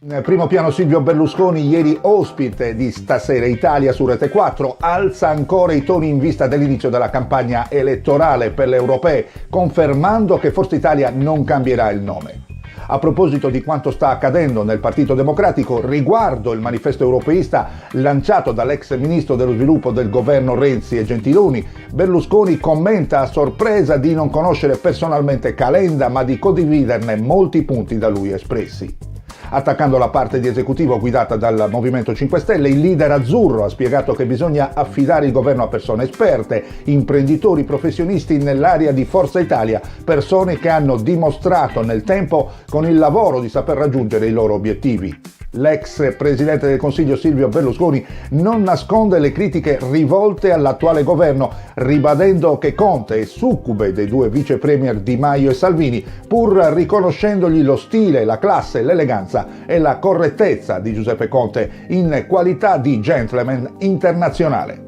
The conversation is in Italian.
In primo piano Silvio Berlusconi, ieri ospite di Stasera Italia su Rete 4, alza ancora i toni in vista dell'inizio della campagna elettorale per le europee, confermando che Forza Italia non cambierà il nome. A proposito di quanto sta accadendo nel Partito Democratico riguardo il manifesto europeista lanciato dall'ex ministro dello sviluppo del governo Renzi e Gentiloni, Berlusconi commenta a sorpresa di non conoscere personalmente Calenda, ma di condividerne molti punti da lui espressi. Attaccando la parte di esecutivo guidata dal Movimento 5 Stelle, il leader azzurro ha spiegato che bisogna affidare il governo a persone esperte, imprenditori professionisti nell'area di Forza Italia, persone che hanno dimostrato nel tempo con il lavoro di saper raggiungere i loro obiettivi. L'ex presidente del Consiglio Silvio Berlusconi non nasconde le critiche rivolte all'attuale governo, ribadendo che Conte è succube dei due vice premier Di Maio e Salvini, pur riconoscendogli lo stile, la classe, l'eleganza e la correttezza di Giuseppe Conte in qualità di gentleman internazionale.